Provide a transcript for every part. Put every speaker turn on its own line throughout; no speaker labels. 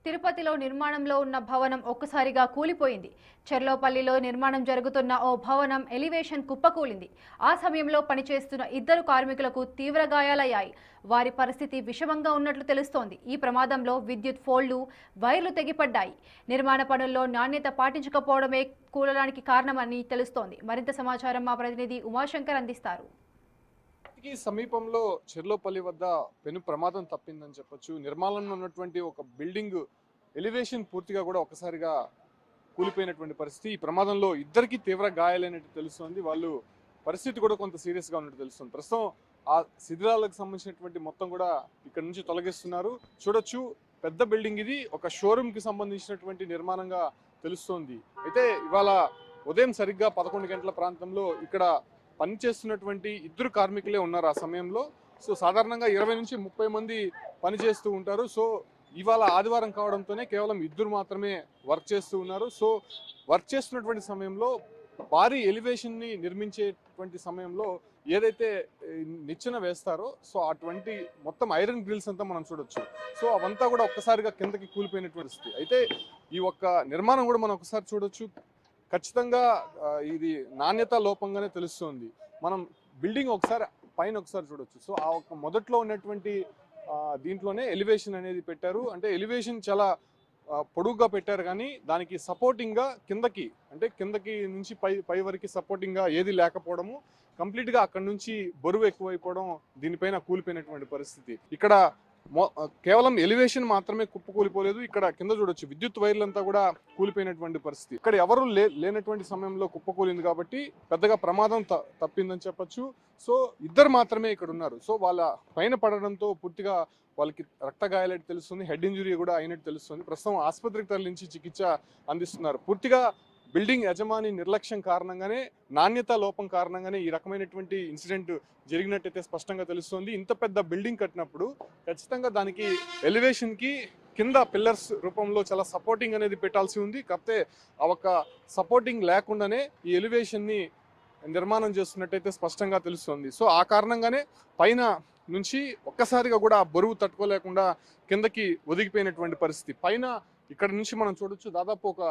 తిరుపతిలో నిర్మాణంలో ఉన్న భవనం ఒక్కసారిగా కూలిపోయింది. చెర్లోపల్లిలో నిర్మాణం జరుగుతున్న ఓ భవనం ఎలివేషన్ కుప్పకూలింది. ఆ సమయంలో పనిచేస్తున్న ఇద్దరు కార్మికులకు తీవ్ర గాయాలయ్యాయి. వారి పరిస్థితి విషమంగా ఉన్నట్లు తెలుస్తోంది. ఈ ప్రమాదంలో విద్యుత్ ఫోల్లు, వైర్లు తెగిపడ్డాయి. నిర్మాణ పనుల్లో నాణ్యత పాటించకపోవడమే కూలడానికి కారణమని తెలుస్తోంది. మరింత సమాచారం మా ప్రతినిధి ఉమాశంకర్ అందిస్తారు.
సమీపంలో చెర్లోపల్లి వద్ద పెను ప్రమాదం తప్పిందని చెప్పొచ్చు. నిర్మాణంలో ఉన్నటువంటి ఒక బిల్డింగ్ ఎలివేషన్ పూర్తిగా కూడా ఒకసారిగా కూలిపోయినటువంటి పరిస్థితి. ఈ ప్రమాదంలో ఇద్దరికి తీవ్ర గాయాలైనట్టు తెలుస్తుంది. వాళ్ళు పరిస్థితి కూడా కొంత సీరియస్గా ఉన్నట్టు తెలుస్తుంది. ప్రస్తుతం ఆ శిథిలాలకు సంబంధించినటువంటి మొత్తం కూడా ఇక్కడ నుంచి తొలగిస్తున్నారు. చూడొచ్చు, పెద్ద బిల్డింగ్ ఇది. ఒక షోరూమ్కి సంబంధించినటువంటి నిర్మాణంగా తెలుస్తోంది. అయితే ఇవాళ ఉదయం సరిగ్గా 11 గంటల ప్రాంతంలో ఇక్కడ పనిచేస్తున్నటువంటి ఇద్దరు కార్మికులే ఉన్నారు ఆ సమయంలో. సో సాధారణంగా 20 నుంచి 30 మంది పనిచేస్తూ ఉంటారు. సో ఇవాళ ఆదివారం కావడంతోనే కేవలం ఇద్దరు మాత్రమే వర్క్ చేస్తూ ఉన్నారు. సో వర్క్ చేస్తున్నటువంటి సమయంలో భారీ ఎలివేషన్ని నిర్మించేటువంటి సమయంలో ఏదైతే నిచ్చెన వేస్తారో సో అటువంటి మొత్తం ఐరన్ గ్రిల్స్ అంతా మనం చూడొచ్చు. సో అవంతా కూడా ఒక్కసారిగా కిందకి కూలిపోయినటువంటి స్థితి. అయితే ఈ ఒక్క నిర్మాణం కూడా మనం ఒకసారి చూడొచ్చు. ఖచ్చితంగా ఇది నాణ్యత లోపంగానే తెలుస్తుంది. మనం బిల్డింగ్ పైన ఒకసారి చూడొచ్చు. సో ఆ ఒక మొదట్లో ఉన్నటువంటి దీంట్లోనే ఎలివేషన్ అనేది పెట్టారు. అంటే ఎలివేషన్ చాలా పొడుగ్గా పెట్టారు, కానీ దానికి సపోర్టింగ్గా కిందకి నుంచి పై వరకు సపోర్టింగ్గా ఏది లేకపోవడము, కంప్లీట్గా అక్కడ నుంచి బరువు ఎక్కువైపోవడం, దీనిపైన కూలిపోయినటువంటి పరిస్థితి. ఇక్కడ కేవలం ఎలివేషన్ మాత్రమే కుప్పకూలిపోలేదు. ఇక్కడ కింద చూడొచ్చు, విద్యుత్ వైర్లంతా కూడా కూలిపోయినటువంటి పరిస్థితి. ఇక్కడ ఎవరు లేనటువంటి సమయంలో కుప్పకూలింది కాబట్టి పెద్దగా ప్రమాదం తప్పిందని చెప్పొచ్చు. సో ఇద్దరు మాత్రమే ఇక్కడ ఉన్నారు. సో వాళ్ళ పైన పడడంతో పూర్తిగా వాళ్ళకి రక్త గాయాలైతే తెలుస్తుంది, హెడ్ ఇంజురీ కూడా అయినట్టు తెలుస్తుంది. ప్రస్తుతం ఆసుపత్రికి తరలించి చికిత్స అందిస్తున్నారు. పూర్తిగా బిల్డింగ్ యజమాని నిర్లక్ష్యం కారణంగానే, నాణ్యత లోపం కారణంగానే ఈ రకమైనటువంటి ఇన్సిడెంట్ జరిగినట్టయితే స్పష్టంగా తెలుస్తుంది. ఇంత పెద్ద బిల్డింగ్ కట్టినప్పుడు ఖచ్చితంగా దానికి ఎలివేషన్కి కింద పిల్లర్స్ రూపంలో చాలా సపోర్టింగ్ అనేది పెట్టాల్సి ఉంది. కాకపోతే ఆ ఒక సపోర్టింగ్ లేకుండానే ఈ ఎలివేషన్ని నిర్మాణం చేస్తున్నట్టయితే స్పష్టంగా తెలుస్తుంది. సో ఆ కారణంగానే పైన నుంచి ఒక్కసారిగా కూడా బరువు తట్టుకోలేకుండా కిందకి ఒదిగిపోయినటువంటి పరిస్థితి. పైన ఇక్కడ నుంచి మనం చూడొచ్చు, దాదాపు ఒక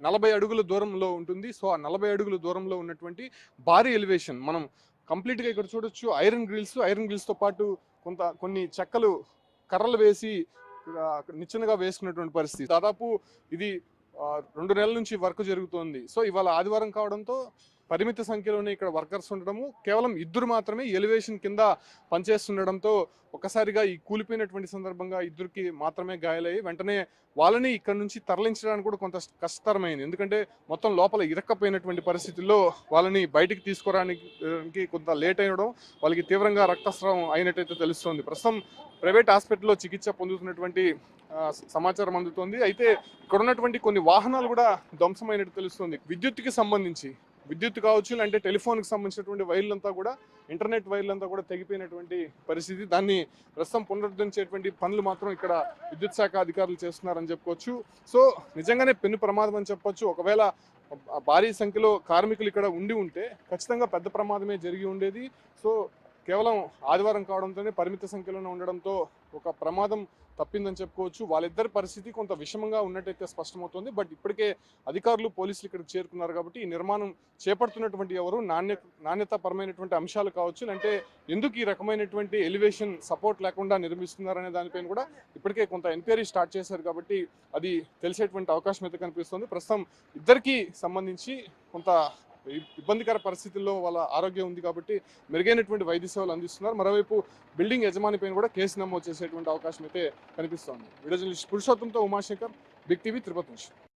40 అడుగుల దూరంలో ఉంటుంది. సో ఆ 40 అడుగుల దూరంలో ఉన్నటువంటి భారీ ఎలివేషన్ మనం కంప్లీట్గా ఇక్కడ చూడొచ్చు. ఐరన్ గ్రిల్స్తో పాటు కొన్ని చెక్కలు, కర్రలు వేసి నిచ్చెనగా వేసుకున్నటువంటి పరిస్థితి. దాదాపు ఇది 2 నెలల నుంచి వర్క్ జరుగుతోంది. సో ఇవాళ ఆదివారం కావడంతో పరిమిత సంఖ్యలోనే ఇక్కడ వర్కర్స్ ఉండడము, కేవలం ఇద్దరు మాత్రమే ఎలివేషన్ కింద పనిచేస్తుండడంతో ఒక్కసారిగా ఈ కూలిపోయినటువంటి సందర్భంగా ఇద్దరికి మాత్రమే గాయాలయ్యి వెంటనే వాళ్ళని ఇక్కడ నుంచి తరలించడానికి కూడా కొంత కష్టతరమైంది. ఎందుకంటే మొత్తం లోపల ఇరక్కపోయినటువంటి పరిస్థితుల్లో వాళ్ళని బయటికి తీసుకురావడానికి కొంత లేట్ అయ్యడం, వాళ్ళకి తీవ్రంగా రక్తస్రావం అయినట్టయితే తెలుస్తోంది. ప్రస్తుతం ప్రైవేట్ హాస్పిటల్లో చికిత్స పొందుతున్నటువంటి సమాచారం అందుతోంది. అయితే ఇక్కడ ఉన్నటువంటి కొన్ని వాహనాలు కూడా ధ్వంసమైనట్టు తెలుస్తుంది. విద్యుత్ కావచ్చు, అంటే టెలిఫోన్కి సంబంధించినటువంటి వైర్లంతా కూడా, ఇంటర్నెట్ వైర్లంతా కూడా తెగిపోయినటువంటి పరిస్థితి. దాన్ని ప్రస్తుతం పునరుద్ధరించేటువంటి పనులు మాత్రం ఇక్కడ విద్యుత్ శాఖ అధికారులు చేస్తున్నారని చెప్పుకోవచ్చు. సో నిజంగానే పెను ప్రమాదం అని చెప్పొచ్చు. ఒకవేళ భారీ సంఖ్యలో కార్మికులు ఇక్కడ ఉంటే ఖచ్చితంగా పెద్ద ప్రమాదమే జరిగి ఉండేది. సో కేవలం ఆదివారం కావడంతోనే పరిమిత సంఖ్యలోనే ఉండడంతో ఒక ప్రమాదం తప్పిందని చెప్పుకోవచ్చు. వాళ్ళిద్దరి పరిస్థితి కొంత విషమంగా ఉన్నట్టయితే స్పష్టమవుతుంది. బట్ ఇప్పటికే అధికారులు, పోలీసులు ఇక్కడికి చేరుకున్నారు కాబట్టి ఈ నిర్మాణం చేపడుతున్నటువంటి ఎవరు నాణ్యతాపరమైనటువంటి అంశాలు కావచ్చు, అంటే ఎందుకు ఈ రకమైనటువంటి ఎలివేషన్ సపోర్ట్ లేకుండా నిర్మిస్తున్నారనే దానిపైన కూడా ఇప్పటికే కొంత ఎంక్వైరీ స్టార్ట్ చేశారు కాబట్టి అది తెలిసేటువంటి అవకాశం అయితే కనిపిస్తుంది. ప్రస్తుతం ఇద్దరికి సంబంధించి కొంత ఇబ్బందికర పరిస్థితుల్లో వాళ్ళ ఆరోగ్యం ఉంది కాబట్టి మెరుగైనటువంటి వైద్య సేవలు అందిస్తున్నారు. మరోవైపు బిల్డింగ్ యజమాని పైన కూడా కేసు నమోదు చేసేటువంటి అవకాశం అయితే కనిపిస్తోంది. వీడియో జర్నలిస్ట్ పురుషోత్తంతో ఉమాశంకర్, బిగ్ టీవీ, తిరుపతి నుంచి.